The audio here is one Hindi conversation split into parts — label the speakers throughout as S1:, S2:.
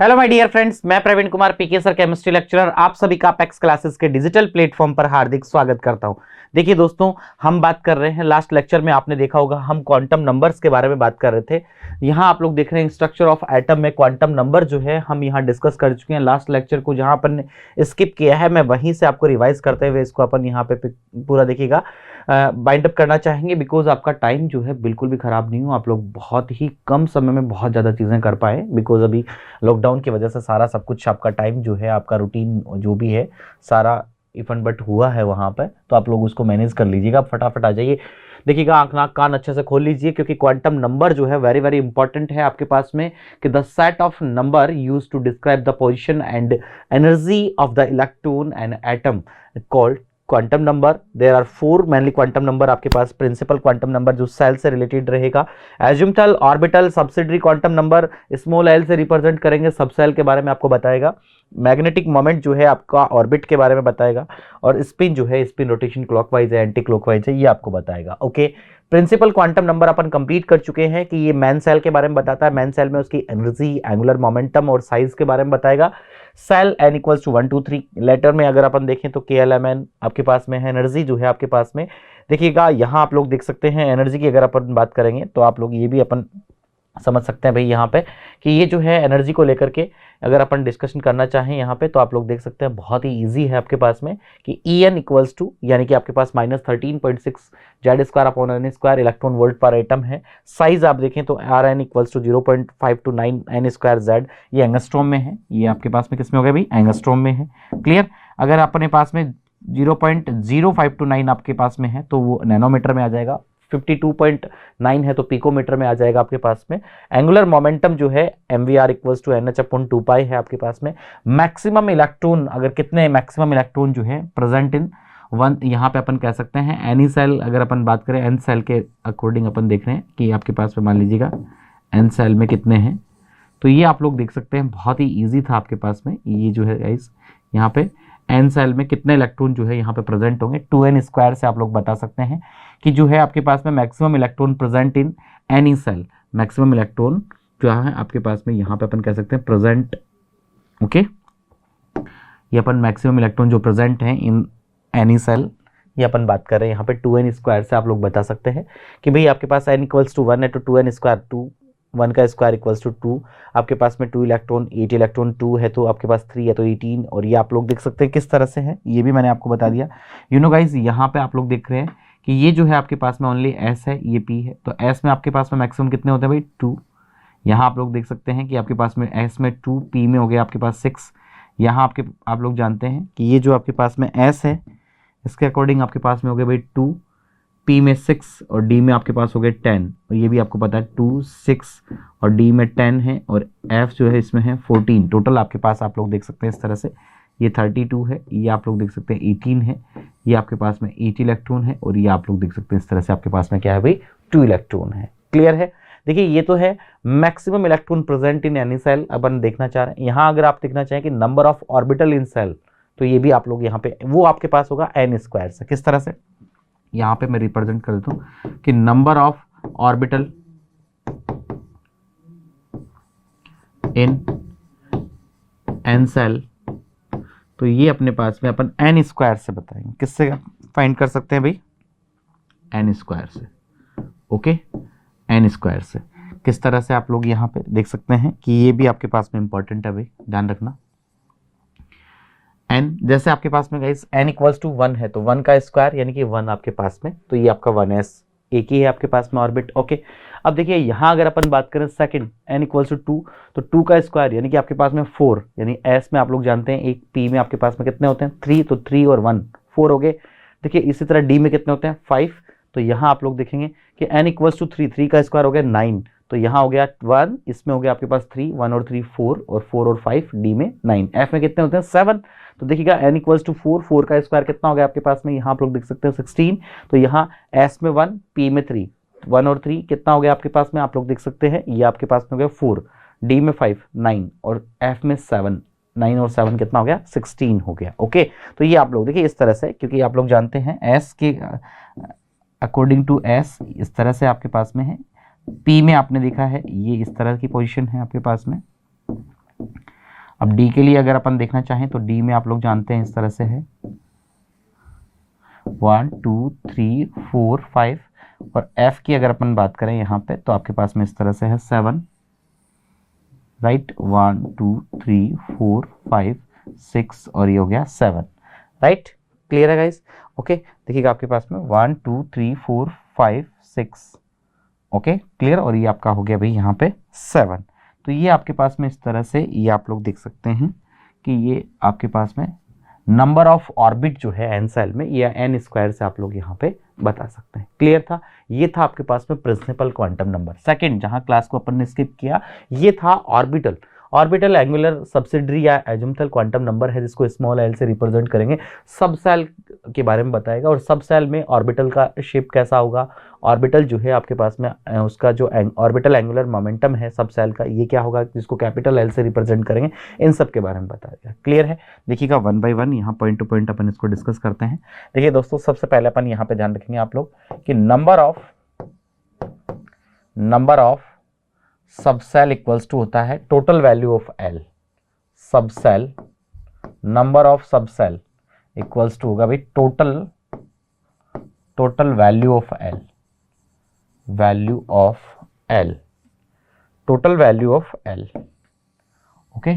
S1: हेलो माय डियर फ्रेंड्स, मैं Praveen Kumar PK sir chemistry lecturer आप सभी का अपेक्स क्लासेस के डिजिटल प्लेटफॉर्म पर हार्दिक स्वागत करता हूं। देखिए दोस्तों, हम बात कर रहे हैं, लास्ट लेक्चर में आपने देखा होगा हम क्वांटम नंबर्स के बारे में बात कर रहे थे। यहां आप लोग देख रहे हैं स्ट्रक्चर ऑफ एटम में क्वांटम नंबर जो है हम यहां डिस्कस कर चुके हैं। लास्ट लेक्चर को जहां अपन ने स्किप किया है, मैं वहीं से आपको रिवाइज करते हुए इसको अपन यहाँ पे पूरा देखिएगा बाइंड अप करना चाहेंगे, बिकॉज आपका टाइम जो है बिल्कुल भी खराब नहीं हो, आप लोग बहुत ही कम समय में बहुत ज़्यादा चीज़ें कर पाए। बिकॉज अभी लॉकडाउन की वजह से सारा सब कुछ आपका टाइम जो है, आपका रूटीन जो भी है सारा इफ एंड बट हुआ है वहाँ पर, तो आप लोग उसको मैनेज कर लीजिएगा। फटाफट आ जाइए, देखिएगा, आंख नाक कान अच्छे से खोल लीजिए, क्योंकि क्वांटम नंबर जो है वेरी वेरी इंपॉर्टेंट है आपके पास में कि the set of number use to describe the position and energy of the electron and atom called quantum number. There are 4 mainly quantum number आपके पास। प्रिंसिपल क्वांटम नंबर जो सेल से रिलेटेड रहेगा, azimuthal, orbital, subsidiary quantum number small L से रिप्रेजेंट करेंगे, सब सेल के बारे में आपको बताएगा। मैग्नेटिक मोमेंट जो है आपका ऑर्बिट के बारे में बताएगा, और स्पिन जो है, स्पिन रोटेशन क्लॉकवाइज है एंटी क्लॉकवाइज है, ये आपको बताएगा। ओके, प्रिंसिपल क्वांटम नंबर अपन कंप्लीट कर चुके हैं कि ये मैन सेल के बारे में बताता है। मैन सेल में उसकी एनर्जी, एंगुलर मोमेंटम और साइज के बारे में बताएगा। Shell n equals to 1 2 3 letter में अगर अपन देखें तो KLMN आपके पास में है। एनर्जी जो है आपके पास में देखिएगा, यहाँ आप लोग देख सकते हैं एनर्जी की अगर अपन बात करेंगे तो आप लोग ये भी अपन समझ सकते हैं भाई यहाँ पे कि ये जो है एनर्जी को लेकर के अगर अपन डिस्कशन करना चाहें यहाँ पे, तो आप लोग देख सकते हैं बहुत ही इजी है आपके पास में कि En इक्वल्स टू, यानी कि आपके पास -13.6 Z square upon N square electron volt पर एटम है। साइज आप देखें तो Rn equals to 0.529 N square Z, ये एंगस्ट्रॉम में है। ये आपके पास में किस में हो गया भाई? एंगस्ट्रॉम में है। क्लियर? अगर अपने पास में 0.0529 आपके पास में है तो वो नैनोमीटर में आ जाएगा। 52.9 है तो पिकोमीटर में आ जाएगा आपके पास में। एंगुलर मोमेंटम जो है MVR इक्वल्स टू NH/2π है आपके पास में। मैक्सिमम इलेक्ट्रॉन, अगर कितने मैक्सिमम इलेक्ट्रॉन जो है प्रेजेंट इन वन, यहाँ पे अपन कह सकते हैं एनी सेल, अगर अपन बात करें एन सेल के अकॉर्डिंग अपन देख रहे हैं कि आपके पास में मान लीजिएगा एन सेल में कितने हैं, तो ये आप लोग देख सकते हैं बहुत ही ईजी था आपके पास में। ये जो है गाइस यहाँ पे एन सेल में कितने इलेक्ट्रॉन जो है यहाँ पे प्रेजेंट होंगे, 2n स्क्वायर से आप लोग बता सकते हैं कि जो है आपके पास में maximum electron present in any shell, maximum electron जो है आपके पास में यहाँ पे अपन कह सकते हैं प्रेजेंट। ओके, ये अपन मैक्सिमम इलेक्ट्रॉन जो प्रेजेंट हैं इन एनी सेल, ये अपन बात कर रहे हैं यहाँ पे 2n स्क्वायर से आप लोग बता सकते हैं कि भाई आपके पास n इक्वल्स टू 1 है तो 2n स्क्वायर 2, 1 का स्क्वायर इक्वल्स टू 2। आपके पास में 2 इलेक्ट्रॉन, 8 इलेक्ट्रॉन, 2 है तो आपके पास 3 है तो 18। और ये आप लोग देख सकते हैं किस तरह से है, ये भी मैंने आपको बता दिया। यू नो गाइज, यहाँ पे आप लोग देख रहे हैं कि ये जो है आपके पास में ओनली S है, ये P है, तो S में आपके पास में मैक्सिमम कितने होते हैं भाई? 2। यहाँ आप लोग देख सकते हैं कि आपके पास में S में 2, P में हो गया आपके पास 6। यहाँ आप लोग जानते हैं कि ये जो आपके पास में S है, इसके अकॉर्डिंग आपके पास में हो गया भाई 2, P में 6 और D में आपके पास हो गए 10। और ये भी आपको पता है 2, 6 और D में 10 है, और F जो है इसमें है 14। टोटल आपके पास आप लोग देख सकते हैं इस तरह से, ये 32 है, ये आप लोग देख सकते हैं 18 है, ये आपके पास में 8 इलेक्ट्रॉन है, और ये आप लोग देख सकते हैं इस तरह से आपके पास में क्या है भाई? 2 इलेक्ट्रॉन है। क्लियर है? देखिए, ये तो है maximum electron present in any shell. अपन देखना चाह रहे हैं यहाँ, अगर आप देखना चाहें कि number of orbital in shell, तो ये भी आप लोग यहाँ पे वो आपके पास होगा n स्क्वायर से। किस तरह से? यहाँ पे मैं रिप्रेजेंट कर देता हूँ कि number of orbital in N shell, तो ये अपने पास में अपन n स्क्वायर से बताएंगे। किससे फाइंड कर सकते हैं भाई? n स्क्वायर से। ओके, n स्क्वायर से। किस तरह से आप लोग यहाँ पे देख सकते हैं कि ये भी आपके पास में इंपॉर्टेंट है भाई, ध्यान रखना। n जैसे आपके पास में गाइस n इक्वल्स टू 1 है तो 1 का स्क्वायर यानी कि 1 आपके पास में, तो ये आपका 1s, एक ही है आपके पास में ऑर्बिट। ओके, अब देखिए यहाँ अगर अपन बात करें सेकंड n इक्वल्स टू 2, तो 2 का स्क्वायर यानी कि आपके पास में 4, यानी s में आप लोग जानते हैं एक, p में आपके पास में कितने होते हैं? 3, तो 3 और 1 4 हो गए। देखिए इसी तरह d में कितने होते हैं? 5, तो यहाँ आप लोग देखेंगे कि n इक्वल्स टू 3, 3 का स्क्वायर हो गया 9, तो यहाँ हो गया 1, इसमें हो गया आपके पास 3, 1 और 3 4, और 4 और 5 d में 9। f में कितने होते हैं? 7, तो देखिएगा n इक्वल्स टू 4, 4 का स्क्वायर कितना हो गया आपके पास में? यहाँ आप लोग देख सकते हैं 16, तो यहाँ s में 1, p में 3, 1 और 3 कितना हो गया आपके पास में? आप लोग देख सकते हैं ये आपके पास में हो गया 4, d में 5 9 और f में 7, 9 और 7 कितना हो गया? 16 हो गया। ओके, तो ये आप लोग देखिए इस तरह से, क्योंकि आप लोग जानते हैं s के अकॉर्डिंग टू s इस तरह से आपके पास में है। p में आपने देखा है ये इस तरह की पोजीशन है आपके पास में, अब डी के लिए अगर अपन देखना चाहें तो डी में आप लोग जानते हैं इस तरह से है 1 2 3 4 5, और एफ की अगर अपन बात करें यहाँ पे तो आपके पास में इस तरह से है 7, राइट, 1 2 3 4 5 6 और ये हो गया 7, राइट। क्लियर है गाइस? ओके, देखिएगा आपके पास में 1 2 3 4 5 6, ओके क्लियर, और ये आपका हो गया भाई यहाँ पे 7। तो ये आपके पास में इस तरह से ये आप लोग देख सकते हैं कि ये आपके पास में नंबर ऑफ ऑर्बिट जो है एन सेल में, या एन स्क्वायर से आप लोग यहाँ पे बता सकते हैं। क्लियर था? ये था आपके पास में प्रिंसिपल क्वांटम नंबर। सेकंड, जहां क्लास को अपन ने स्किप किया, ये था ऑर्बिटल। ऑर्बिटल एंगुलर सब्सिडरी या एजुमथल क्वांटम नंबर है, जिसको स्मॉल एल से रिप्रेजेंट करेंगे। सब सेल के बारे में बताएगा, और सब सेल में ऑर्बिटल का शेप कैसा होगा, ऑर्बिटल जो है आपके पास में उसका जो ऑर्बिटल एंगुलर मोमेंटम है सब सेल का, ये क्या होगा, जिसको कैपिटल एल से रिप्रेजेंट करेंगे। इन सब के बारे में बताएगा। क्लियर है? देखिएगा वन बाय वन यहाँ पॉइंट टू पॉइंट अपन इसको डिस्कस करते हैं। देखिए दोस्तों, सबसे पहले अपन यहाँ पे ध्यान रखेंगे आप लोग कि number of subshell equals to होता है टोटल वैल्यू ऑफ एल। सब cell, number of subshell equals to होगा भाई total value of L, value of L, total value of L. Okay,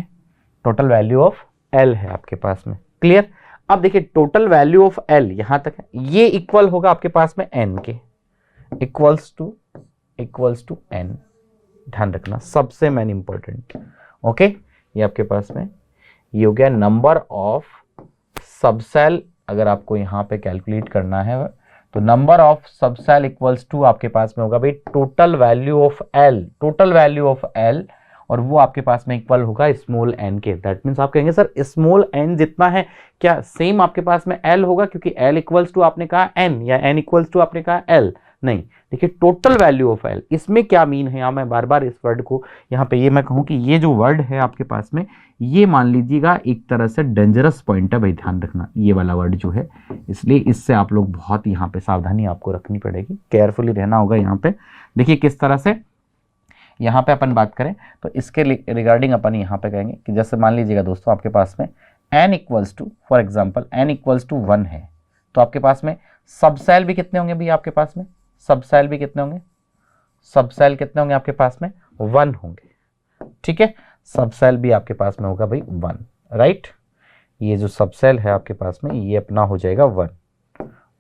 S1: total value of L है आपके पास में। क्लियर? अब देखिए टोटल वैल्यू ऑफ एल यहां तक है, ये इक्वल होगा आपके पास में एन के, इक्वल्स टू एन। ध्यान रखना, सबसे मेन इंपॉर्टेंट। ओके, ये आपके पास में ये हो गया नंबर ऑफ सबसेल। अगर आपको यहां पे कैलकुलेट करना है तो number of subshell equals to आपके पास में होगा भाई total value of L, total value of L, और वो आपके पास में इक्वल होगा स्मॉल एन के। दैट मीन्स आप कहेंगे सर स्मॉल एन जितना है क्या सेम आपके पास में एल होगा, क्योंकि एल इक्वल्स टू आपने कहा एन, या एन इक्वल्स टू आपने कहा एल। नहीं, देखिए टोटल वैल्यू ऑफ एल, इसमें क्या मीन है, यहाँ मैं बार बार इस वर्ड को यहाँ पे ये मैं कहूँ कि ये जो वर्ड है आपके पास में, ये मान लीजिएगा एक तरह से डेंजरस पॉइंट है भाई, ध्यान रखना ये वाला वर्ड जो है, इसलिए इससे आप लोग बहुत यहाँ पे सावधानी आपको रखनी पड़ेगी, केयरफुली रहना होगा यहाँ पे। देखिए किस तरह से यहाँ पे अपन बात करें तो इसके रिगार्डिंग अपन यहाँ पे कहेंगे कि जैसे मान लीजिएगा दोस्तों आपके पास में n equals to, for example n equals to 1 है, तो आपके पास में सब सेल भी कितने होंगे भैया आपके पास में, सब सेल भी कितने होंगे, सब सेल कितने होंगे आपके पास में 1 होंगे। ठीक है, सब सेल भी आपके पास में होगा भाई 1, राइट। ये जो सब सेल है आपके पास में ये अपना हो जाएगा 1।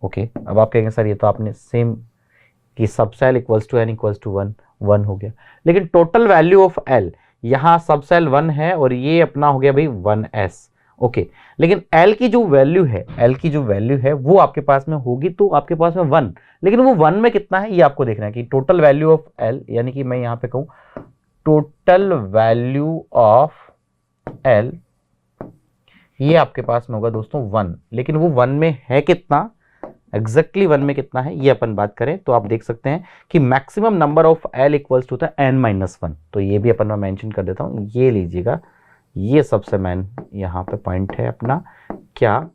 S1: ओके, अब आप कहेंगे सर ये तो आपने सेम कि subshell equals to n equals to 1 हो गया, लेकिन टोटल वैल्यू ऑफ l, यहाँ सब सेल 1 है और ये अपना हो गया भाई 1s। ओके, लेकिन l की जो वैल्यू है, l की जो वैल्यू है वो आपके पास में होगी तो आपके पास में 1, लेकिन वो 1 में कितना है ये आपको देखना है कि टोटल वैल्यू ऑफ l, यानी कि मैं यहाँ पे कहूँ टोटल वैल्यू ऑफ l, ये आपके पास में होगा दोस्तों 1, लेकिन वो 1 में है कितना, एग्जैक्टली 1 में कितना है ये अपन बात करें तो आप देख सकते हैं कि maximum number of l equals to होता है n-1। तो ये भी अपन मैं मेंशन कर देता हूँ, ये लीजिएगा, ये सबसे मेन यहाँ पे पॉइंट है अपना। क्या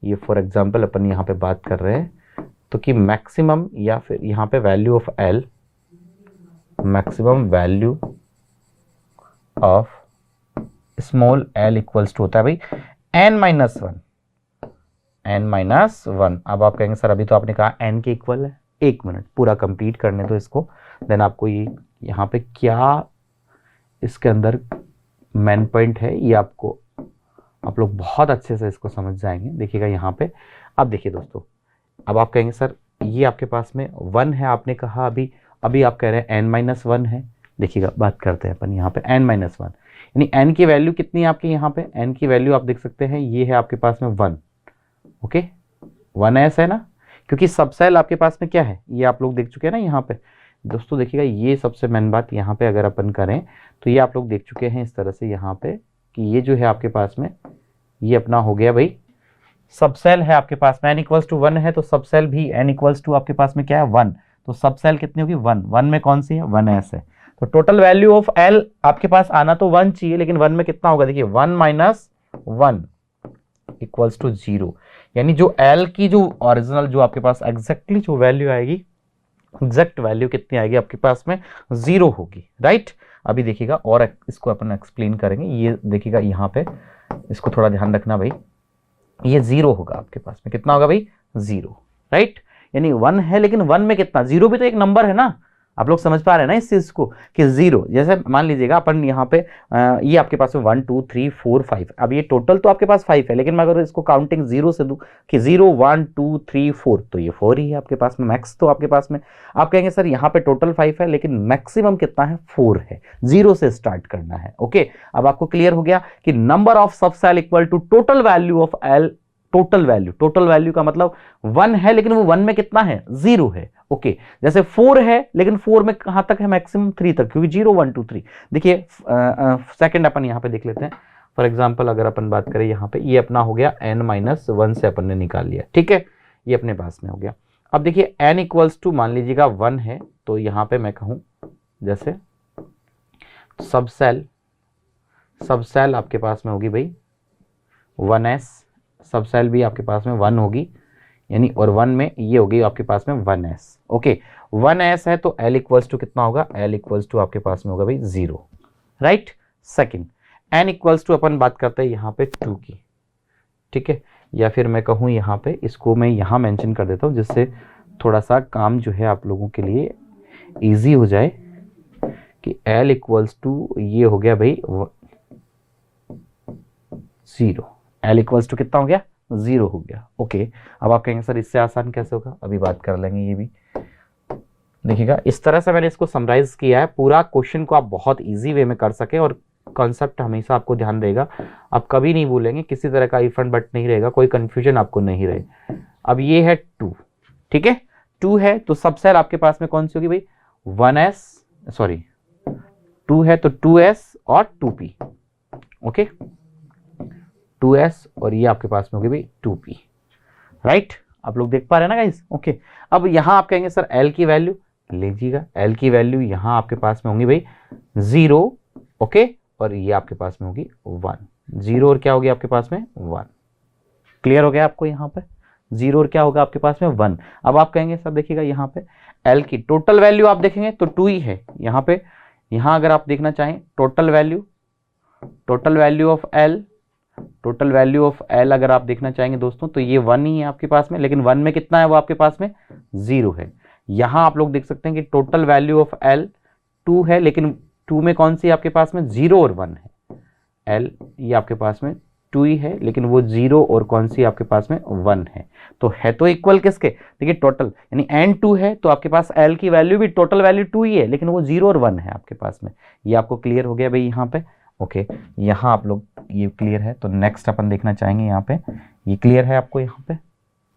S1: ये फॉर एग्जांपल अपन यहाँ पे बात कर रहे हैं तो कि मैक्सिमम या फिर यहाँ पे value of l, maximum value of small l equals to होता है भाई n-1, n-1। अब आप कहेंगे सर अभी तो आपने कहा n के इक्वल है, एक मिनट पूरा कंप्लीट करने दो इसको, देन आपको ये यहाँ पे क्या इसके अंदर मेन पॉइंट है ये आपको आप लोग बहुत अच्छे से इसको समझ जाएंगे। देखिएगा यहाँ पे, अब देखिए दोस्तों, अब आप कहेंगे सर ये आपके पास में 1 है, आपने कहा अभी आप कह रहे हैं n-1 है। देखिएगा बात करते हैं अपन यहाँ पे n-1, यानी n की वैल्यू कितनी है आपके यहाँ पे, n की वैल्यू आप देख सकते हैं ये है आपके पास में 1। ओके, 1s है ना, क्योंकि सब सेल आपके पास में क्या है ये आप लोग देख चुके हैं ना यहाँ पे दोस्तों। देखिएगा ये सबसे मेन बात यहाँ पे अगर अपन करें तो ये आप लोग देख चुके हैं इस तरह से यहाँ पे कि ये जो है आपके पास में ये अपना हो गया भाई सब सेल है आपके पास में n इक्वल्स टू 1 है, तो सब सेल भी n इक्वल्स टू आपके पास में क्या है 1, तो सब सेल कितनी होगी 1 में कौन सी है 1s है। तो टोटल वैल्यू ऑफ l आपके पास आना तो 1 चाहिए, लेकिन 1 में कितना होगा, देखिए 1-1 इक्वल्स टू 0, यानी जो l की जो ओरिजिनल जो आपके पास एग्जैक्टली जो वैल्यू आएगी, एग्जैक्ट वैल्यू कितनी आएगी आपके पास में 0 होगी, राइट। अभी देखिएगा और इसको अपन एक्सप्लेन करेंगे। ये देखिएगा यहाँ पे, इसको थोड़ा ध्यान रखना भाई, ये 0 होगा आपके पास में। कितना होगा भाई? 0, राइट। यानी 1 है, लेकिन 1 में कितना? 0 भी तो एक नंबर है ना। आप लोग समझ पा रहे हैं ना इस चीज को कि 0, जैसे मान लीजिएगा अपन यहाँ पे ये आपके पास में 1 2 3 4 5, अब ये टोटल तो आपके पास 5 है, लेकिन मैं अगर इसको काउंटिंग 0 से दूं कि 0 1 2 3 4, तो ये 4 ही है आपके पास में, मैक्स तो आपके पास में। आप कहेंगे सर यहाँ पे टोटल 5 है, लेकिन मैक्सिमम कितना है? 4 है। 0 से स्टार्ट करना है। ओके, अब आपको क्लियर हो गया कि number of subshell equal to total value of L. Total value का मतलब 1 है, लेकिन वो 1 में कितना है? 0 है। ओके, जैसे 4 है, लेकिन 4 में कहां तक है? मैक्सिमम 3 तक, क्योंकि 0 1 2 3। देखिए सेकंड अपन यहां पे देख लेते हैं। फॉर एग्जांपल अगर अपन बात करें यहाँ पे, ये अपना हो गया n-1 से अपन ने निकाल लिया, ठीक है, ये अपने पास में हो गया। अब देखिए n इक्वल्स टू मान लीजिएगा 1 है, तो यहाँ पे मैं कहूं जैसे सब सेल आपके पास में होगी भाई 1s, सब सेल भी आपके पास में 1 होगी, यानी और 1 में ये होगी आपके पास में 1s। ओके, 1s है तो l इक्वल्स टू कितना होगा? l इक्वल्स टू आपके पास में होगा भाई 0, right. Second n equals to अपन बात करते हैं यहाँ पे 2 की, ठीक है, या फिर मैं कहूँ यहाँ पे, इसको मैं यहाँ मेंशन कर देता हूँ जिससे थोड़ा सा काम जो है आप लोगों के लिए इजी हो जाए, कि l इक्वल्स टू ये हो गया भाई 0, l इक्वल्स टू कितना हो गया? 0 हो गया। ओके, अब आप कहेंगे सर इससे आसान कैसे होगा? अभी बात कर लेंगे ये भी। देखिएगा इस तरह से मैंने इसको समराइज किया है, पूरा क्वेश्चन को आप बहुत इजी वे में कर सके, और कॉन्सेप्ट हमेशा आपको ध्यान रहेगा, आप कभी नहीं भूलेंगे, किसी तरह का इफ एंड बट नहीं रहेगा, कोई कंफ्यूजन आपको नहीं रहे। अब ये है 2, ठीक है, 2 है तो सब सेल आपके पास में कौन सी होगी भाई? 1s, सॉरी 2 है तो 2s और 2p। ओके, 2s और ये आपके पास में होगी भाई 2p, राइट। आप लोग देख पा रहे हैं ना गाइस? ओके, अब यहां आप कहेंगे सर l की वैल्यू लीजिएगा, l की वैल्यू यहां आपके पास में होंगी भाई 0, ओके, और ये आपके पास में होगी 1, 0 और क्या होगी आपके पास में? 1। क्लियर हो गया आपको? यहाँ पे 0 और क्या होगा आपके पास में? 1। अब आप कहेंगे सर देखिएगा यहाँ पे l की टोटल वैल्यू आप देखेंगे तो 2 ही है यहाँ पे। यहाँ अगर आप देखना चाहें टोटल वैल्यू ऑफ l अगर आप देखना चाहेंगे दोस्तों, तो ये 1 ही है आपके पास में, लेकिन 1 में कितना है? वो आपके पास में 0 है। यहां आप लोग देख सकते हैं कि टोटल वैल्यू ऑफ l 2 है, लेकिन 2 में कौन सी आपके पास में? 0 और 1 है। l ये आपके पास में 2 ही है, लेकिन वो 0 और कौन सी आपके पास में? 1 है। तो है तो इक्वल किसके? देखिए टोटल, यानी n 2 है तो आपके पास l की वैल्यू भी टोटल वैल्यू 2 ही है, लेकिन वो 0 और 1 है आपके पास में। ये आपको क्लियर हो गया भाई यहाँ पे? ओके, यहाँ आप लोग ये क्लियर है, तो नेक्स्ट अपन देखना चाहेंगे यहाँ पे, ये क्लियर है आपको यहाँ पे?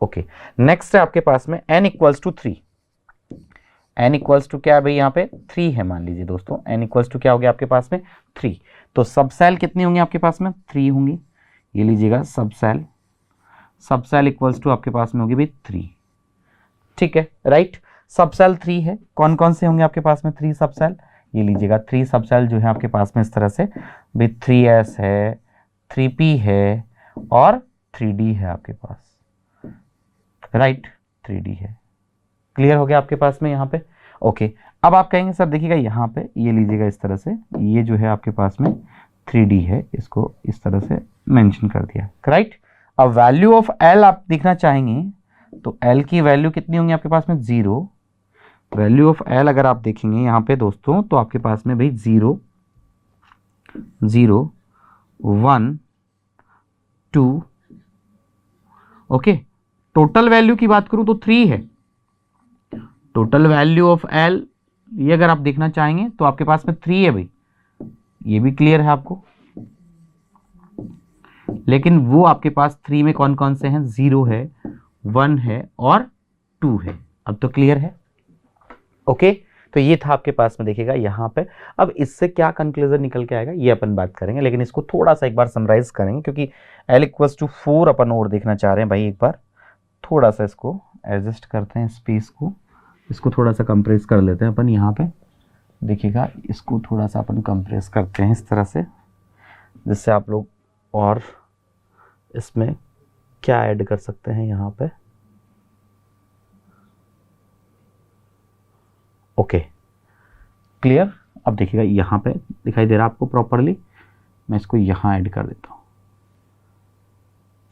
S1: ओके, नेक्स्ट है आपके पास में n equals to 3। n equals to क्या है भाई? यहाँ पे 3 है मान लीजिए दोस्तों, n इक्वल्स टू क्या हो गया आपके पास में? 3। तो सब सेल कितनी होंगी आपके पास में? 3 होंगी। ये लीजिएगा सब सेल इक्वल्स टू आपके पास में होगी भाई 3, ठीक है, राइट। सब सेल 3 है, कौन कौन से होंगे आपके पास में 3 सब सेल? ये लीजिएगा 3 सब सेल जो है आपके पास में इस तरह से भी 3s है, 3p है और 3d है आपके पास, राइट, 3d है। क्लियर हो गया आपके पास में यहाँ पे? ओके, अब आप कहेंगे सर देखिएगा यहाँ पे, ये लीजिएगा इस तरह से, ये जो है आपके पास में 3d है, इसको इस तरह से मेंशन कर दिया, राइट। अब वैल्यू ऑफ l आप देखना चाहेंगे तो l की वैल्यू कितनी होंगी आपके पास में? 0। वैल्यू ऑफ l अगर आप देखेंगे यहाँ पे दोस्तों, तो आपके पास में भाई 0 0 1 2, ओके। टोटल वैल्यू की बात करूं तो 3 है। टोटल वैल्यू ऑफ l ये अगर आप देखना चाहेंगे तो आपके पास में 3 है भाई, ये भी क्लियर है आपको, लेकिन वो आपके पास 3 में कौन कौन से हैं? 0 है, 1 है और 2 है। अब तो क्लियर है? ओके, तो ये था आपके पास में देखिएगा यहाँ पे। अब इससे क्या कंक्लूजन निकल के आएगा ये अपन बात करेंगे, लेकिन इसको थोड़ा सा एक बार समराइज करेंगे, क्योंकि l इक्वल्स टू 4 अपन और देखना चाह रहे हैं भाई। एक बार थोड़ा सा इसको एडजस्ट करते हैं, स्पेस को, इसको थोड़ा सा कंप्रेस कर लेते हैं अपन यहाँ पे। देखिएगा इसको थोड़ा सा अपन कंप्रेस करते हैं इस तरह से, जिससे आप लोग और इसमें क्या ऐड कर सकते हैं यहाँ पे। Okay, clear? अब देखिएगा यहाँ पे दिखाई दे रहा है आपको प्रॉपरली, मैं इसको यहाँ ऐड कर देता हूँ,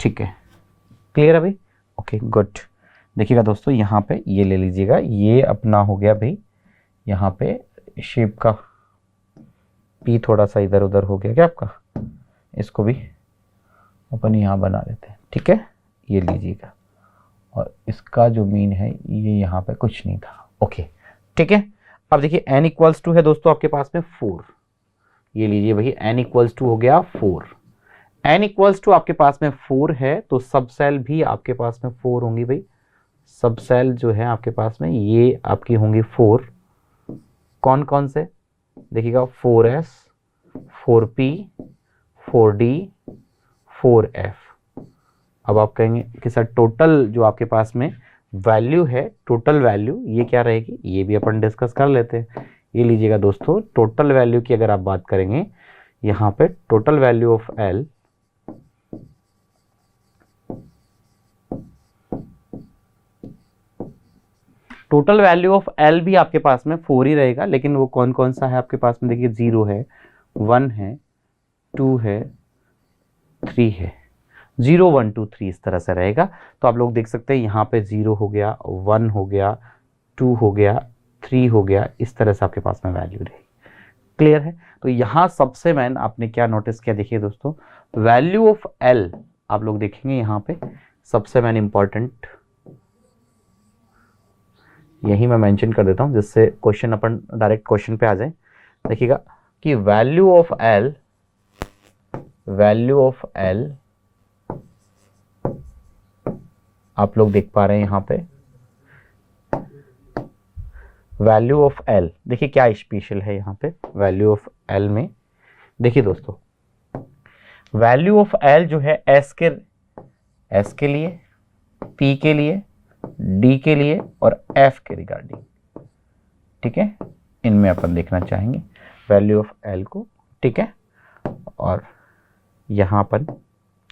S1: ठीक है, क्लियर है भाई, ओके गुड। देखिएगा दोस्तों यहाँ पे ये ले लीजिएगा, ये अपना हो गया भाई, यहाँ पे शेप का पी थोड़ा सा इधर उधर हो गया क्या आपका, इसको भी अपन यहाँ बना देते हैं, ठीक है, ये लीजिएगा, और इसका जो मीन है ये यहाँ पे कुछ नहीं था, ओके ठीक है। अब देखिए n इक्वल्स टू है दोस्तों आपके पास में 4, ये लीजिए भाई n इक्वल्स टू हो गया 4, n इक्वल्स टू आपके पास में 4 है तो सब सेल भी आपके पास में 4 होंगी भाई, सब सेल जो है आपके पास में ये आपकी होंगी 4, कौन कौन से देखिएगा 4s 4p 4d 4f। अब आप कहेंगे कि सर टोटल जो आपके पास में वैल्यू है, टोटल वैल्यू ये क्या रहेगी, ये भी अपन डिस्कस कर लेते हैं। ये लीजिएगा दोस्तों, टोटल वैल्यू की अगर आप बात करेंगे यहाँ पे total value of L total value of L भी आपके पास में 4 ही रहेगा, लेकिन वो कौन कौन सा है आपके पास में देखिए 0 है, 1 है, 2 है, 3 है, 0 1 2 3 इस तरह से रहेगा। तो आप लोग देख सकते हैं यहाँ पे 0 हो गया, 1 हो गया, 2 हो गया, 3 हो गया, इस तरह से आपके पास में वैल्यू रहेगी, क्लियर है। तो यहाँ सबसे मैन आपने क्या नोटिस किया, देखिए दोस्तों वैल्यू ऑफ L आप लोग देखेंगे यहाँ पे सबसे मैन इंपॉर्टेंट, यही मैं मेंशन कर देता हूँ जिससे क्वेश्चन अपन डायरेक्ट क्वेश्चन पे आ जाए। देखिएगा कि वैल्यू ऑफ L आप लोग देख पा रहे हैं यहाँ पे वैल्यू ऑफ L, देखिए क्या स्पेशल है यहाँ पे वैल्यू ऑफ L में। देखिए दोस्तों वैल्यू ऑफ L जो है S के लिए, P के लिए, D के लिए और F के रिगार्डिंग, ठीक है, इनमें अपन देखना चाहेंगे वैल्यू ऑफ L को, ठीक है। और यहाँ अपन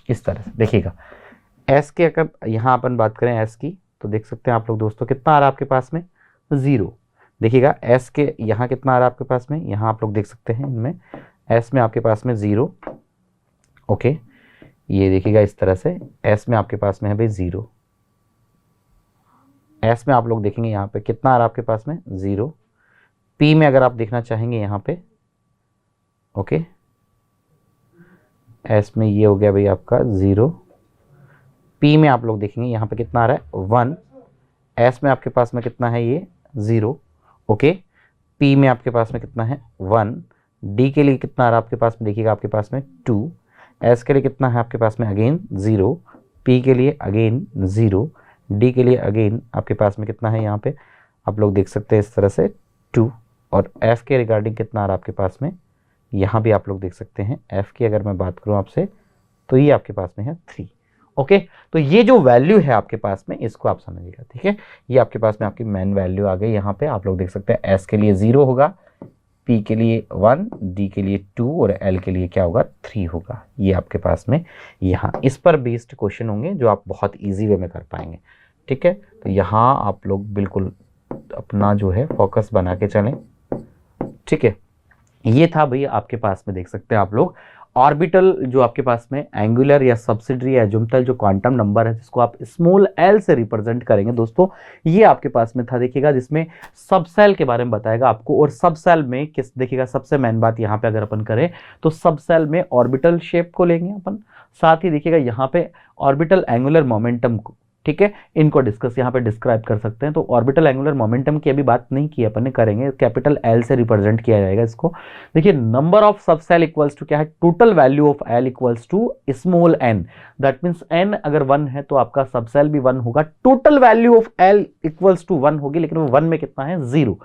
S1: इस तरह से देखिएगा S के, अगर यहाँ अपन बात करें S की तो देख सकते हैं आप लोग दोस्तों कितना आ रहा है आपके पास में 0, देखिएगा S के यहाँ कितना आ रहा है आपके पास में, यहाँ आप लोग देख सकते हैं इनमें S में आपके पास में 0, ओके, ये देखिएगा इस तरह से S में आपके पास में है भाई 0, S में आप लोग देखेंगे यहाँ पे कितना आ रहा है आपके पास में 0, P में अगर आप देखना चाहेंगे यहाँ पे, ओके, S में ये हो गया भाई आपका 0, P में आप लोग देखेंगे यहाँ पे कितना आ रहा है 1, S में आपके पास में कितना है ये 0, ओके, P में आपके पास में कितना है 1, D के लिए कितना आ रहा है आपके पास में देखिएगा आपके पास में 2, S के लिए कितना है आपके पास में अगेन 0, P के लिए अगेन 0, D के लिए अगेन आपके पास में कितना है यहाँ पे आप लोग देख सकते हैं इस तरह से 2, और F के रिगार्डिंग कितना आ रहा है आपके पास में, यहाँ भी आप लोग देख सकते हैं F की अगर मैं बात करूँ आपसे तो ये आपके पास में है 3, ओके। तो ये जो वैल्यू है आपके पास में इसको आप समझिएगा, ठीक है, ये आपके पास में आपकी मेन वैल्यू आ गई। यहाँ पे आप लोग देख सकते हैं S के लिए 0 होगा, P के लिए 1, D के लिए 2 और L के लिए क्या होगा 3 होगा, ये आपके पास में यहाँ इस पर बेस्ड क्वेश्चन होंगे जो आप बहुत ईजी वे में कर पाएंगे, ठीक है। तो यहाँ आप लोग बिल्कुल अपना जो है फोकस बना के चलें, ठीक है। ये था भाई आपके पास में देख सकते हैं आप लोग ऑर्बिटल जो आपके पास में एंगुलर या सब्सिडरी एजुम्पटल जो क्वांटम नंबर है जिसको आप स्मॉल l से रिप्रेजेंट करेंगे दोस्तों, ये आपके पास में था देखिएगा, जिसमें सब सेल के बारे में बताएगा आपको। और सब सेल में किस देखिएगा सबसे मेन बात यहाँ पे अगर अपन करें तो सब सेल में ऑर्बिटल शेप को लेंगे अपन, साथ ही देखिएगा यहाँ पे ऑर्बिटल एंगुलर मोमेंटम को, ठीक है, इनको डिस्कस यहाँ पे डिस्क्राइब कर सकते हैं। तो ऑर्बिटल एंगुलर मोमेंटम की अभी बात नहीं की अपन ने, करेंगे, कैपिटल L से रिप्रेजेंट किया जाएगा इसको। देखिए number of subshell equals to क्या है, total value of L equals to small n, that means n अगर 1 है तो आपका सब सेल भी 1 होगा, total value of L equals to 1 होगी, लेकिन वो 1 में कितना है 0।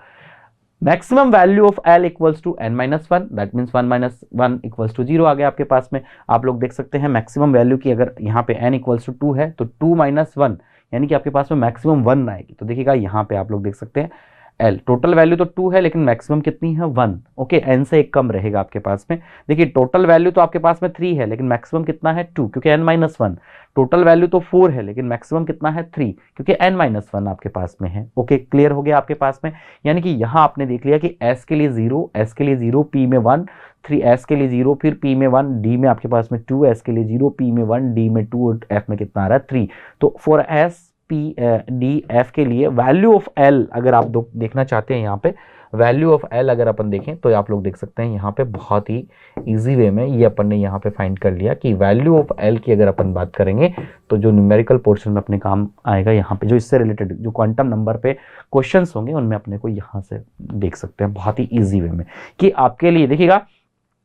S1: Maximum value of L equals to n-1, that means 1 - 1 equals to 0 आ गया आपके पास में। आप लोग देख सकते हैं मैक्सिमम वैल्यू की अगर यहाँ पे n इक्वल्स टू 2 है तो 2 - 1 यानी कि आपके पास में मैक्सिमम 1 आएगी। तो देखिएगा यहाँ पे आप लोग देख सकते हैं एल, टोटल वैल्यू तो 2 है लेकिन मैक्सिमम कितनी है 1, ओके, एन से एक कम रहेगा आपके पास में। देखिए टोटल वैल्यू तो आपके पास में 3 है लेकिन मैक्सिमम कितना है 2, क्योंकि एन माइनस 1। टोटल वैल्यू तो 4 है लेकिन मैक्सिमम कितना है 3, क्योंकि एन माइनस 1 आपके पास में है। ओके, क्लियर हो गया आपके पास में। यानी कि यहां आपने देख लिया कि एस के लिए 0, एस के लिए 0, पी में 1, 3 एस के लिए 0, फिर पी में 1, डी में आपके पास में 2, एस के लिए 0, पी में 1, डी में 2 और एफ में कितना आ रहा है 3। तो for S P D F के लिए वैल्यू ऑफ एल अगर आप देखना चाहते हैं, यहाँ पे वैल्यू ऑफ एल अगर अपन देखें तो आप लोग देख सकते हैं यहाँ पे बहुत ही इजी वे में ये अपन ने यहाँ पे फाइंड कर लिया कि वैल्यू ऑफ एल की अगर अपन बात करेंगे तो जो न्यूमेरिकल पोर्शन में अपने काम आएगा यहाँ पे, जो इससे रिलेटेड जो क्वांटम नंबर पे क्वेश्चंस होंगे उनमें अपने को यहाँ से देख सकते हैं बहुत ही ईजी वे में कि आपके लिए देखिएगा।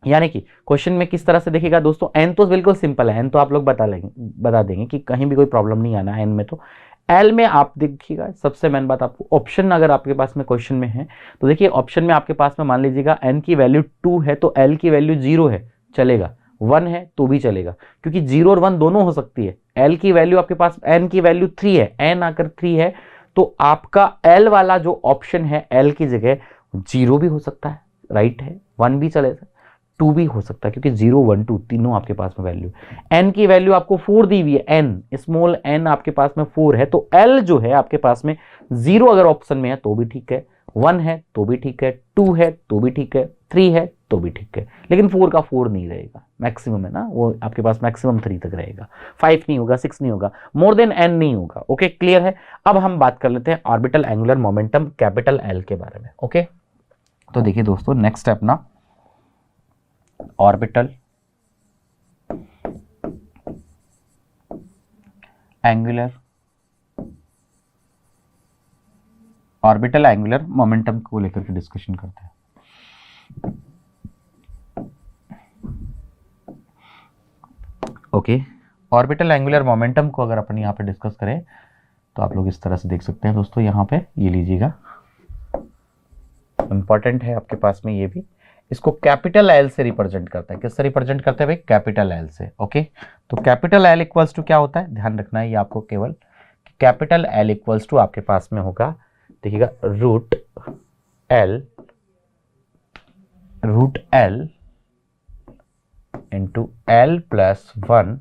S1: यानी कि क्वेश्चन में किस तरह से देखिएगा दोस्तों, एन तो बिल्कुल सिंपल है, एन तो आप लोग बता देंगे कि कहीं भी कोई प्रॉब्लम नहीं आना है एन में। तो एल में आप देखिएगा सबसे मेन बात, आपको ऑप्शन अगर आपके पास में क्वेश्चन में है तो देखिए ऑप्शन में आपके पास में मान लीजिएगा एन की वैल्यू 2 है तो एल की वैल्यू 0 है, चलेगा, 1 है तो भी चलेगा, क्योंकि 0 और 1 दोनों हो सकती है। एल की वैल्यू आपके पास, एन की वैल्यू 3 है, एन आकर 3 है तो आपका एल वाला जो ऑप्शन है एल की जगह 0 भी हो सकता है, राइट है, 1 भी चलेगा, 2 भी हो सकता है, क्योंकि 0 1 2 तीनों आपके पास में वैल्यू। एन की वैल्यू आपको 4 दी हुई है, एन स्मॉल एन आपके पास में 4 है तो एल जो है आपके पास में 0 अगर ऑप्शन में है तो भी ठीक है, 1 है तो भी ठीक है, 2 है तो भी ठीक है, 3 है तो भी ठीक है, लेकिन 4 का 4 नहीं रहेगा, मैक्सिमम है ना वो आपके पास मैक्सिमम 3 तक रहेगा, 5 नहीं होगा, 6 नहीं होगा, मोर देन एन नहीं होगा। ओके, क्लियर है। अब हम बात कर लेते हैं orbital angular momentum capital L के बारे में। ओके, तो देखिए दोस्तों नेक्स्ट स्टेप ना, ऑर्बिटल एंगुलर मोमेंटम को लेकर के डिस्कशन करते हैं। ओके, ऑर्बिटल एंगुलर मोमेंटम को अगर अपन यहाँ पे डिस्कस करें तो आप लोग इस तरह से देख सकते हैं दोस्तों, यहाँ पे ये लीजिएगा, इंपॉर्टेंट है आपके पास में ये भी, इसको कैपिटल एल से रिप्रेजेंट करता है। किससे रिप्रेजेंट करते हैं भाई? कैपिटल एल से। ओके, तो कैपिटल एल इक्वल्स टू क्या होता है, ध्यान रखना है ये आपको केवल, कैपिटल एल इक्वल्स टू आपके पास में होगा, देखिएगा root L into L plus 1।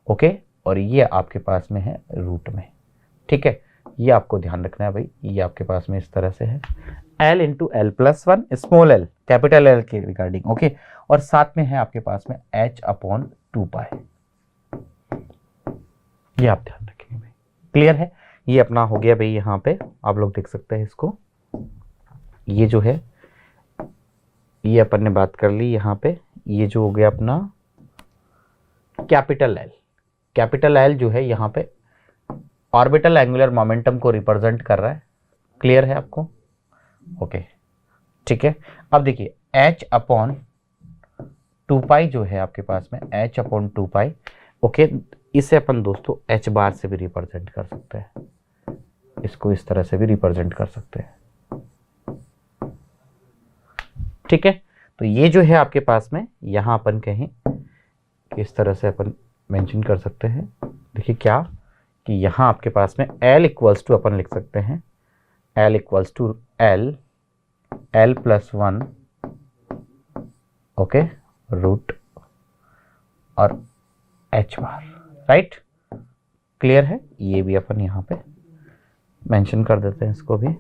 S1: Okay, और ये आपके पास में है रूट में, ठीक है, ये आपको ध्यान रखना है भाई, ये आपके पास में इस तरह से है L into L plus 1 small L capital L के रिगार्डिंग। ओके, और साथ में है आपके पास में h अपॉन 2 पाई, ये आप ध्यान रखेंगे भाई, क्लियर है। ये अपना हो गया भाई, यहाँ पे आप लोग देख सकते हैं इसको, ये जो है ये अपन ने बात कर ली यहाँ पे, ये जो हो गया अपना कैपिटल एल। कैपिटल एल जो है यहाँ पे ऑर्बिटल एंगुलर मोमेंटम को रिप्रेजेंट कर रहा है, क्लियर है आपको? ओके, ठीक है। अब देखिए h अपॉन 2 पाई जो है आपके पास में, h अपॉन 2 पाई, ओके, इसे अपन दोस्तों h बार से भी रिप्रेजेंट कर सकते हैं, इसको इस तरह से भी रिप्रेजेंट कर सकते हैं, ठीक है। तो ये जो है आपके पास में यहां अपन कहें कि इस तरह से अपन मेंशन कर सकते हैं, देखिए क्या कि यहां आपके पास में L इक्वल्स टू अपन लिख सकते हैं, L equals to L plus 1, okay, root और h बार, राइट, क्लियर है। ये भी अपन यहाँ पे मेंशन कर देते हैं इसको भी।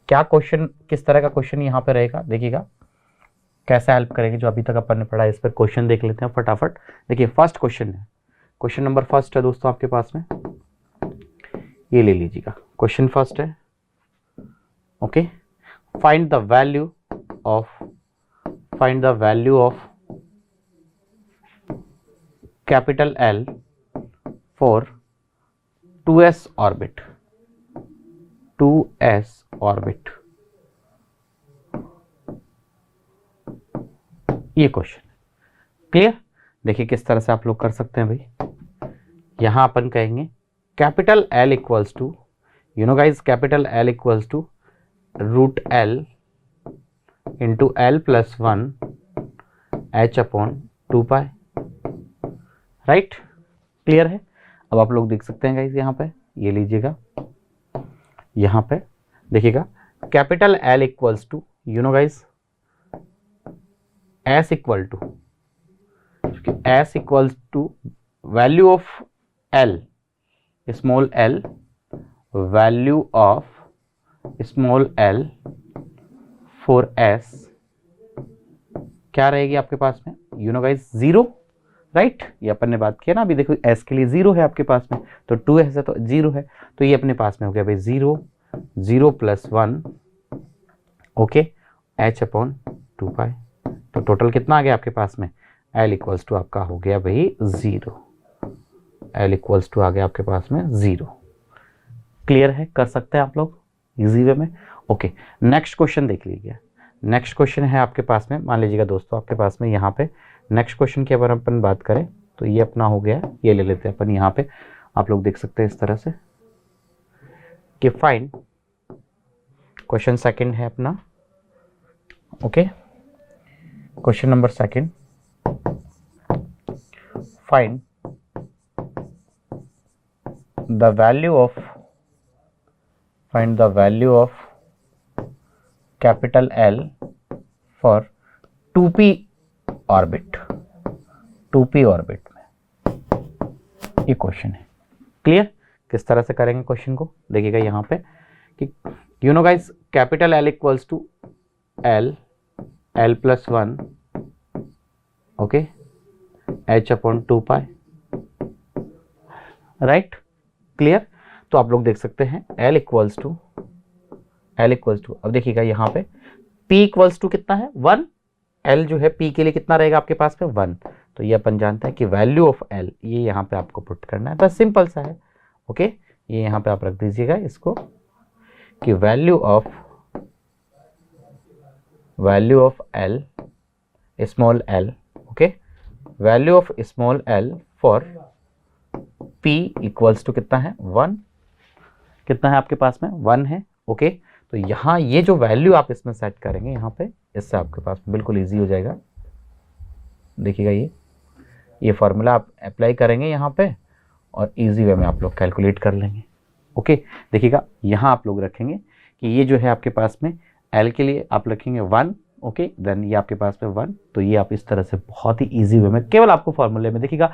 S1: क्या क्वेश्चन, किस तरह का क्वेश्चन यहाँ पे रहेगा, देखिएगा कैसा हेल्प करेगी, जो अभी तक अपन ने पढ़ा इस पर क्वेश्चन देख लेते हैं फटाफट। देखिए फर्स्ट क्वेश्चन है, क्वेश्चन नंबर फर्स्ट है दोस्तों आपके पास में, ये ले लीजिएगा, क्वेश्चन फर्स्ट है। Okay, find the value of capital L for 2s orbit, ये क्वेश्चन, क्लियर। देखिए किस तरह से आप लोग कर सकते हैं भाई, यहां अपन कहेंगे capital L equals to, you know guys, capital L equals to root L into L plus 1 h upon 2 pi, right, clear है। अब आप लोग देख सकते हैं गाइज यहाँ पे, ये लीजिएगा, यहाँ पे देखिएगा capital L equals to you know guys S equal to S equals to value of L small l, value of small l for S क्या रहेगी आपके पास में, यू नो गाइस 0, राइट। ये अपन ने बात किया ना अभी, देखो S के लिए 0 है आपके पास में, तो 2S है तो 0 है, तो ये अपने पास में हो गया भाई 0, 0 + 1 ओके H अपॉन 2 पाई। तो टोटल कितना आ गया आपके पास में, L इक्वल्स टू आपका हो गया भाई 0, L इक्वल्स टू आ गया आपके पास में 0। क्लियर है, कर सकते हैं आप लोग इजी वे में। ओके नेक्स्ट क्वेश्चन देख लीजिए। नेक्स्ट क्वेश्चन है आपके पास में, मान लीजिएगा दोस्तों आपके पास में यहाँ पे नेक्स्ट क्वेश्चन की अगर अपन बात करें तो ये अपना हो गया, ये ले लेते हैं अपन यहाँ पे, आप लोग देख सकते हैं इस तरह से कि फाइंड क्वेश्चन सेकंड है अपना। Okay question number second, find the value of capital L for 2p orbit, 2p orbit में ये क्वेश्चन है। क्लियर, किस तरह से करेंगे क्वेश्चन को, देखिएगा यहाँ पे कि you know guys capital L equals to L + 1 okay H upon 2 pi, right. Clear, तो आप लोग देख सकते हैं L इक्वल्स टू अब देखिएगा यहाँ पे P इक्वल्स टू कितना है 1, L जो है P के लिए कितना रहेगा आपके पास में 1, तो ये अपन जानते हैं कि वैल्यू ऑफ L ये यहाँ पे आपको पुट करना है, बस सिंपल सा है। ओके ये यहाँ पे आप रख दीजिएगा इसको कि value of L small l okay, value of small l for P equals to कितना है 1, कितना है आपके पास में 1 है। ओके तो यहाँ ये जो वैल्यू आप इसमें सेट करेंगे यहाँ पे, इससे आपके पास बिल्कुल इजी हो जाएगा। देखिएगा ये फॉर्मूला आप अप्लाई करेंगे यहाँ पे और इजी वे में आप लोग कैलकुलेट कर लेंगे। ओके देखिएगा यहाँ आप लोग रखेंगे कि ये जो है आपके पास में L के लिए आप रखेंगे 1 ओके, देन ये आपके पास में 1, तो ये आप इस तरह से बहुत ही इजी वे में केवल आपको फॉर्मूले में देखिएगा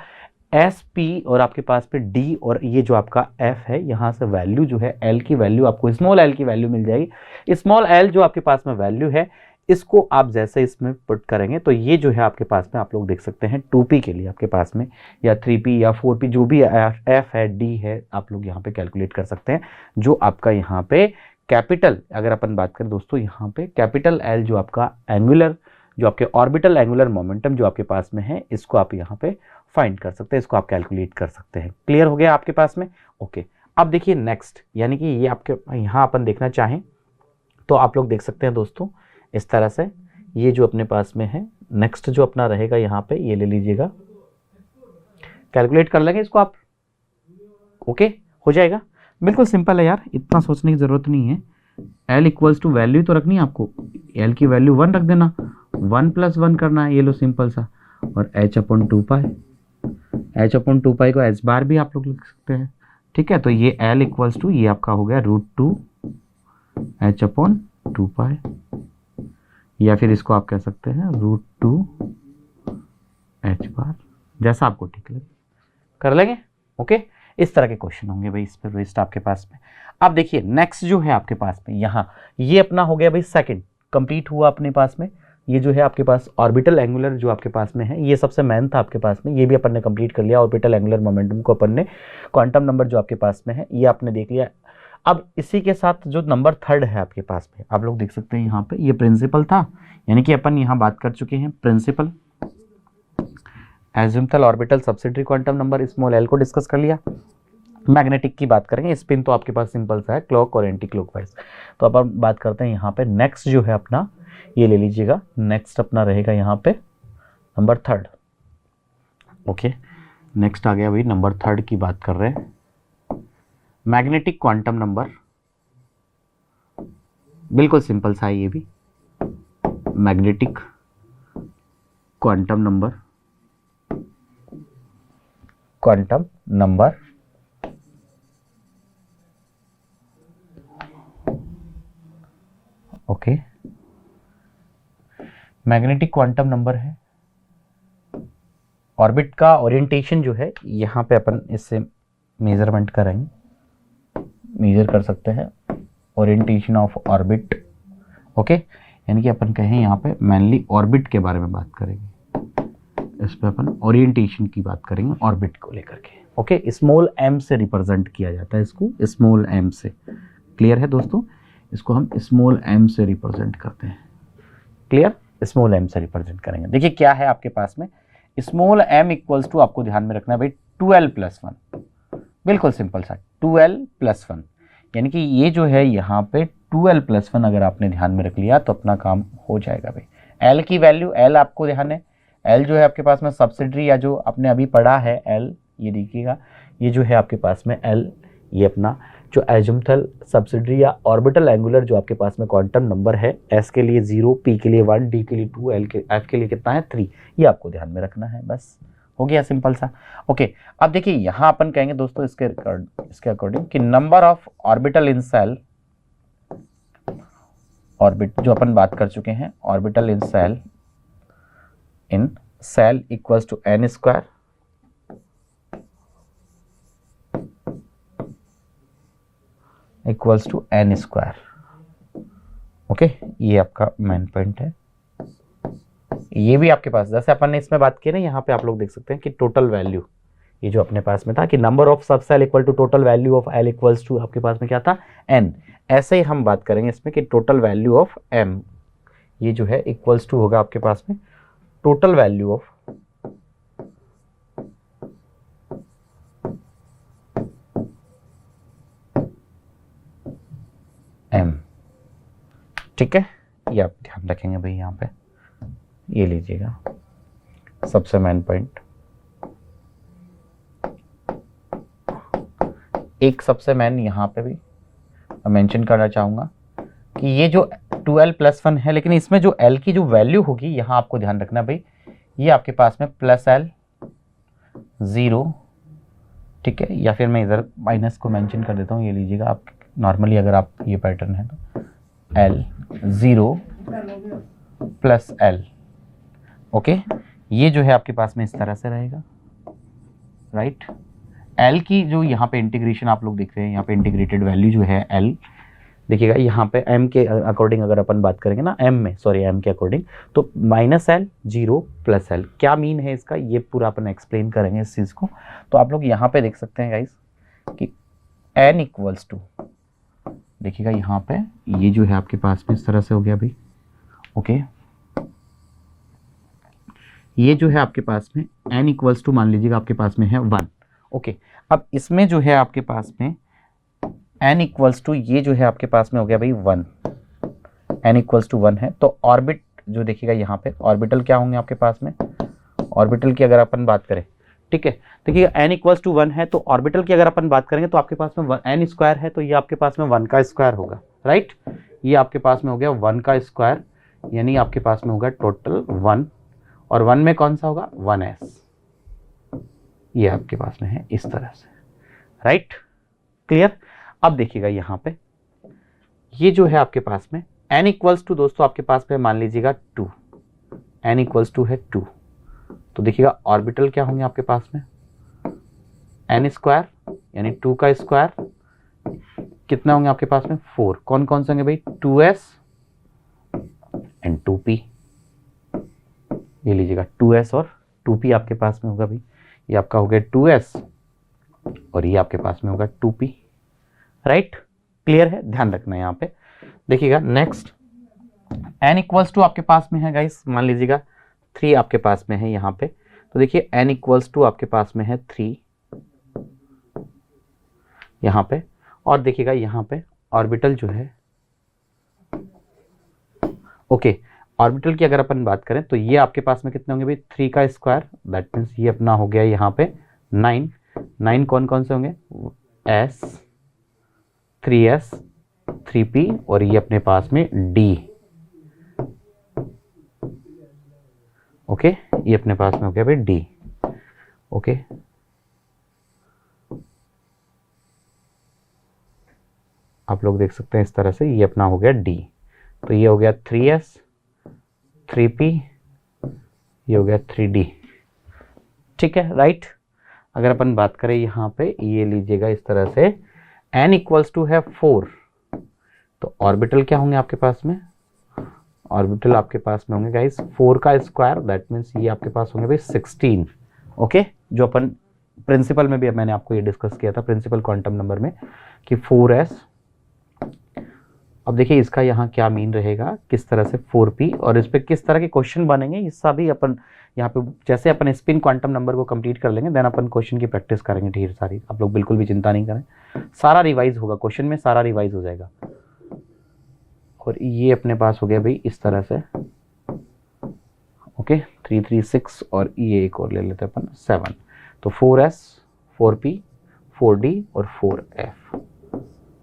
S1: एस पी और आपके पास पे डी और ये जो आपका एफ है, यहाँ से वैल्यू जो है एल की वैल्यू आपको स्मॉल एल की वैल्यू मिल जाएगी। स्मॉल एल जो आपके पास में वैल्यू है इसको आप जैसे इसमें पुट करेंगे तो ये जो है आपके पास में आप लोग देख सकते हैं 2p के लिए आपके पास में या 3p या 4p जो भी एफ है डी है आप लोग यहाँ पे कैलकुलेट कर सकते हैं। जो आपका यहाँ पे कैपिटल अगर अपन बात करें दोस्तों यहाँ पे कैपिटल एल जो आपका एंगुलर जो आपके ऑर्बिटल एंगुलर मोमेंटम जो आपके पास में है इसको आप यहाँ पे फाइंड कर सकते हैं, इसको आप कैलकुलेट कर सकते हैं। क्लियर हो गया आपके पास में। ओके अब देखिए नेक्स्ट, यानी कि ये आपके यहाँ अपन देखना चाहें तो आप लोग देख सकते हैं दोस्तों इस तरह से ये जो अपने पास में है नेक्स्ट जो अपना रहेगा यहाँ पे ये ले लीजिएगा, कैलकुलेट कर लेंगे इसको आप। ओके हो जाएगा, बिल्कुल सिंपल है यार, इतना सोचने की जरूरत नहीं है। L इक्वल्स टू वैल्यू तो रखनी है आपको, L की वैल्यू 1 रख देना, 1 + 1 करना है, ये लो सिंपल सा, और H अपॉन 2 पाई, H अपॉन 2 पाई को H बार भी आप लोग लिख सकते हैं। ठीक है तो ये L इक्वल्स टू ये आपका हो गया √2 H अपॉन 2 पाई, या फिर इसको आप कह सकते हैं √2 H बार, जैसा आपको ठीक लगे कर लेंगे। ओके इस तरह के क्वेश्चन होंगे भाई इस पर बेस्ड आपके पास में। अब देखिए नेक्स्ट जो है आपके पास में यहाँ ये अपना हो गया भाई सेकंड कंप्लीट हुआ अपने पास में। ये जो है आपके पास ऑर्बिटल एंगुलर जो आपके पास में है ये सबसे मेन था आपके पास में, ये भी अपन ने कंप्लीट कर लिया। ऑर्बिटल एंगुलर मोमेंटम को अपन ने क्वांटम नंबर जो आपके पास में है ये आपने देख लिया। अब इसी के साथ जो नंबर 3 है आपके पास में आप लोग देख सकते हैं यहाँ पे ये प्रिंसिपल था, यानी कि अपन यहाँ बात कर चुके हैं principal azimuthal orbital subsidiary quantum number small L को डिस्कस कर लिया। मैग्नेटिक की बात करेंगे, स्पिन तो आपके पास सिंपल सा है क्लॉक और एंटी क्लॉकवाइज। तो अब हम बात करते हैं यहाँ पे नेक्स्ट जो है अपना ये ले लीजिएगा, नेक्स्ट अपना रहेगा यहाँ पे नंबर 3। ओके नेक्स्ट आ गया भाई नंबर 3 की बात कर रहे हैं, मैग्नेटिक क्वांटम नंबर, बिल्कुल सिंपल सा है ये भी, magnetic quantum number okay, magnetic quantum number है। ऑर्बिट का ओरिएंटेशन जो है यहाँ पे अपन इससे मेजरमेंट करेंगे, मेजर कर सकते हैं ओरिएंटेशन ऑफ ऑर्बिट। ओके, यानी कि अपन कहें यहाँ पे मेनली ऑर्बिट के बारे में बात करेंगे, इस पे अपन ओरिएंटेशन की बात करेंगे ऑर्बिट को लेकर के। ओके, स्मॉल एम से रिप्रेजेंट किया जाता है इसको, स्मॉल एम से। क्लियर है दोस्तों, इसको हम स्मॉल एम से रिप्रेजेंट करते हैं। क्लियर, स्मॉल एम से रिप्रेजेंट करेंगे। देखिए क्या है आपके पास में, स्मॉल एम इक्वल्स टू, आपको ध्यान में रखना है भाई 12+1, बिल्कुल सिंपल सा 12+1, यानी कि ये जो है यहाँ पे 12+1 अगर आपने ध्यान में रख लिया तो अपना काम हो जाएगा भाई। एल की वैल्यू, एल आपको ध्यान है, एल जो है आपके पास में सब्सिडरी या जो आपने अभी पढ़ा है एल, ये देखिएगा ये जो है आपके पास में एल, ये अपना जो एजिमुथल सब्सिडरी या ऑर्बिटल एंगुलर जो आपके पास में क्वांटम नंबर है, एस के लिए 0, पी के लिए 1, डी के लिए 2, एल के एफ के लिए कितना है 3, ये आपको ध्यान में रखना है, बस हो गया सिंपल सा। ओके, अब देखिए यहाँ अपन कहेंगे दोस्तों इसके अकॉर्डिंग कि number of orbital in shell, orbit जो अपन बात कर चुके हैं, orbital in shell equals to n square equals to n square. Okay, ये आपका मेन पॉइंट है। ये भी आपके पास, जैसे अपन ने इसमें बात की ना, यहाँ पे आप लोग देख सकते हैं कि टोटल वैल्यू, ये जो अपने पास में था कि number of subshell equal to total value of L equals to आपके पास में क्या था n, ऐसे ही हम बात करेंगे इसमें कि टोटल वैल्यू ऑफ m, ये जो है इक्वल्स टू होगा आपके पास में टोटल वैल्यू ऑफ m। ठीक है, ये आप ध्यान रखेंगे भाई, यहाँ पे ये लीजिएगा सबसे मेन पॉइंट। एक सबसे मेन यहाँ पे भी मेंशन करना चाहूंगा कि ये जो 12+1 है, लेकिन इसमें जो l की जो वैल्यू होगी यहाँ आपको ध्यान रखना भाई, ये आपके पास में +L 0, ठीक है, या फिर मैं इधर माइनस को मेंशन कर देता हूँ, ये लीजिएगा आप नॉर्मली अगर आप ये पैटर्न है तो L 0 +L। ओके, ये जो है आपके पास में इस तरह से रहेगा, राइट। L की जो यहाँ पे इंटीग्रेशन आप लोग देख रहे हैं, यहाँ पे इंटीग्रेटेड वैल्यू जो है L, देखिएगा यहाँ पे m के अकॉर्डिंग अगर अपन बात करेंगे ना, m के अकॉर्डिंग, तो -L 0 +L, क्या मीन है इसका, ये पूरा अपन एक्सप्लेन करेंगे इस चीज़ को। तो आप लोग यहाँ पे देख सकते हैं गाइस कि n इक्वल्स टू, देखिएगा यहाँ पे ये जो है आपके पास में इस तरह से हो गया भाई। ओके, ये जो है आपके पास में n इक्वल्स टू मान लीजिएगा आपके पास में है 1। ओके, अब इसमें जो है आपके पास में n इक्वल्स टू, ये जो है आपके पास में हो गया भाई 1, n इक्वल्स टू 1 है, तो ऑर्बिट जो देखिएगा यहाँ पे ऑर्बिटल क्या होंगे आपके पास में, ऑर्बिटल की अगर अपन बात करें, ठीक है, देखिए n इक्वल्स टू 1 है, तो ऑर्बिटल की अगर अपन बात करेंगे तो आपके पास में n स्क्वायर है, तो ये आपके पास में 1 का स्क्वायर होगा, राइट। ये आपके पास में हो गया 1 का स्क्वायर, यानी आपके पास में होगा टोटल 1, और 1 में कौन सा होगा 1s, ये आपके पास में है इस तरह से, राइट। क्लियर। अब देखिएगा यहाँ पे ये जो है आपके पास में n इक्वल्स टू दोस्तों आपके पास में मान लीजिएगा 2, n इक्वल्स टू है 2, तो देखिएगा ऑर्बिटल क्या होंगे आपके पास में n स्क्वायर, यानी 2 का स्क्वायर, कितना होंगे आपके पास में 4, कौन कौन से होंगे भाई 2s एंड 2p, ये लीजिएगा 2s और 2p आपके पास में होगा भाई, ये आपका हो गया 2s और ये आपके पास में होगा 2p, राइट। क्लियर है, ध्यान रखना है यहाँ पे। देखिएगा नेक्स्ट n इक्वल्स टू आपके पास में है गाइस, मान लीजिएगा 3 आपके पास में है यहाँ पे, तो देखिए n इक्वल्स टू आपके पास में है 3 यहाँ पे, और देखिएगा यहाँ पे ऑर्बिटल जो है, ओके, ऑर्बिटल की अगर अपन बात करें तो ये आपके पास में कितने होंगे भाई 3 का स्क्वायर, दैट मीन्स ये अपना हो गया यहाँ पे 9 कौन कौन से होंगे s 3s 3p और ये अपने पास में d, ओके, ये अपने पास में हो गया भाई d, ओके। आप लोग देख सकते हैं इस तरह से ये अपना हो गया d, तो ये हो गया 3s 3p, ये हो गया 3d। ठीक है, राइट। अगर अपन बात करें यहाँ पे ये लीजिएगा इस तरह से, n इक्वल्स टू है 4, तो ऑर्बिटल क्या होंगे आपके पास में, ऑर्बिटल आपके पास में होंगे गाइस 4 का स्क्वायर, दैट मीन्स ये आपके पास होंगे भाई 16। ओके, जो अपन प्रिंसिपल में भी मैंने आपको ये डिस्कस किया था प्रिंसिपल क्वांटम नंबर में कि 4s। अब देखिए इसका यहाँ क्या मीन रहेगा, किस तरह से 4p, और इस पे किस तरह के क्वेश्चन बनेंगे ये सभी अपन यहाँ पे जैसे अपन स्पिन क्वांटम नंबर को कंप्लीट कर लेंगे देन अपन क्वेश्चन की प्रैक्टिस करेंगे ढेर सारी। आप लोग बिल्कुल भी चिंता नहीं करें, सारा रिवाइज होगा, क्वेश्चन में सारा रिवाइज हो जाएगा। और ये अपने पास हो गया भाई इस तरह से, ओके 3 3 6, और ये एक और ले लेते हैं अपन 7, तो 4s 4p 4d और 4f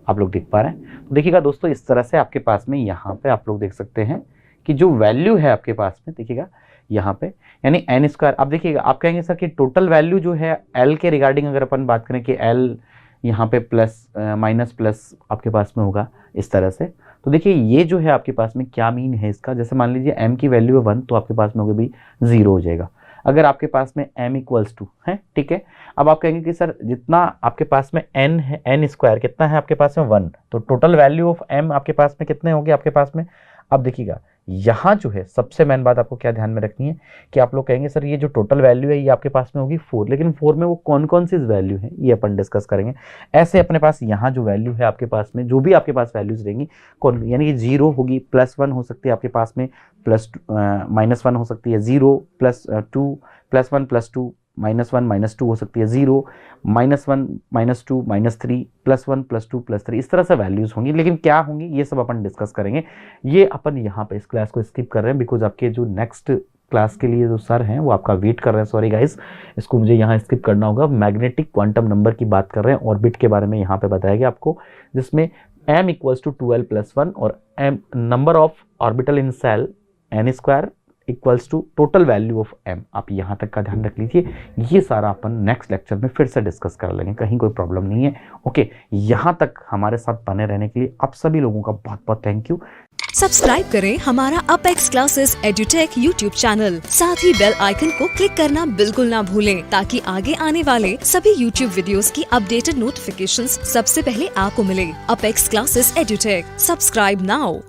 S1: आप लोग देख पा रहे हैं। तो देखिएगा दोस्तों इस तरह से आपके पास में यहाँ पे आप लोग देख सकते हैं कि जो वैल्यू है आपके पास में, देखिएगा यहाँ पे यानी एन स्क्वायर। आप देखिएगा आप कहेंगे सर कि टोटल वैल्यू जो है एल के रिगार्डिंग अगर अपन बात करें कि एल यहाँ पे प्लस माइनस प्लस आपके पास में होगा इस तरह से, तो देखिए ये जो है आपके पास में क्या मीन है इसका, जैसे मान लीजिए m की वैल्यू है 1 तो आपके पास में होगा भी 0 हो जाएगा। अगर आपके पास में m इक्वल्स टू है, ठीक है, अब आप कहेंगे कि सर जितना आपके पास में n है, n स्क्वायर कितना है आपके पास में 1, तो टोटल वैल्यू ऑफ m आपके पास में कितने होंगे आपके पास में। अब देखिएगा यहाँ जो है सबसे मेन बात आपको क्या ध्यान में रखनी है कि आप लोग कहेंगे सर ये जो टोटल वैल्यू है ये आपके पास में होगी 4, लेकिन 4 में वो कौन कौन सी वैल्यू है ये अपन डिस्कस करेंगे। ऐसे अपने पास यहाँ जो वैल्यू है आपके पास में, जो भी आपके पास वैल्यूज रहेंगी कौन, यानी कि 0 होगी, +1 हो सकती है आपके पास में, -1 हो सकती है, 0 +2 +1 +2 -1 -2 हो सकती है, 0 -1 -2 -3 +1 +2 +3, इस तरह से वैल्यूज होंगी। लेकिन क्या होंगी ये सब अपन डिस्कस करेंगे। ये अपन यहाँ पे इस क्लास को स्किप कर रहे हैं बिकॉज आपके जो नेक्स्ट क्लास के लिए जो सर हैं वो आपका वेट कर रहे हैं। सॉरी गाइस, इसको मुझे यहाँ स्किप करना होगा। मैग्नेटिक क्वांटम नंबर की बात कर रहे हैं, ऑर्बिट के बारे में यहाँ पे बताया गया आपको, जिसमें m इक्वल्स टू 12+1 और m number of orbital in shell n² equals to total value of m। आप यहाँ तक का ध्यान रख लीजिए, ये सारा अपन नेक्स्ट लेक्चर में फिर से डिस्कस कर लेंगे, कहीं कोई प्रॉब्लम नहीं है। ओके, यहाँ तक हमारे साथ बने रहने के लिए आप सभी लोगों का बहुत बहुत थैंक यू।
S2: सब्सक्राइब करें हमारा apex classes edutech YouTube channel, साथ ही बेल आइकन को क्लिक करना बिल्कुल ना भूलें ताकि आगे आने वाले सभी यूट्यूब वीडियोस की अपडेटेड नोटिफिकेशंस सबसे पहले आपको मिले। Apex classes edutech, subscribe now.